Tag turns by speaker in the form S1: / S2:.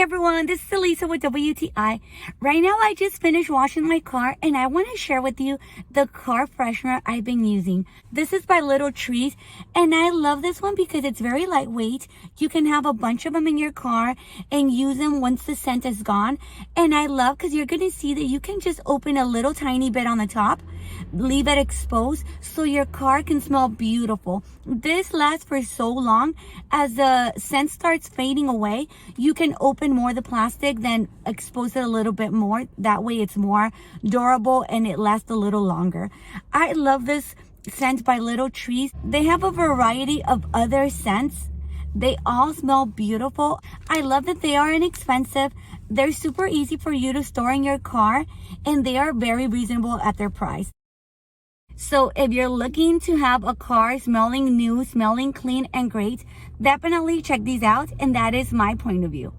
S1: everyone, this is Elisa with WTI. Right now I just finished washing my car and I want to share with you the car freshener I've been using. This is by Little Trees and I love this one because it's very lightweight. You can have a bunch of them in your car and use them once the scent is gone. And I love because you're going to see that you can just open a little tiny bit on the top, leave it exposed so your car can smell beautiful. This lasts for so long. As the scent starts fading away, you can open more of the plastic, then expose it a little bit more. That way it's more durable and it lasts a little longer. I love this scent by Little Trees. They have a variety of other scents. They all smell beautiful. I love that they are inexpensive. They're super easy for you to store in your car and they are very reasonable at their price. So if you're looking to have a car smelling new, smelling clean and great, definitely check these out, and that is my point of view.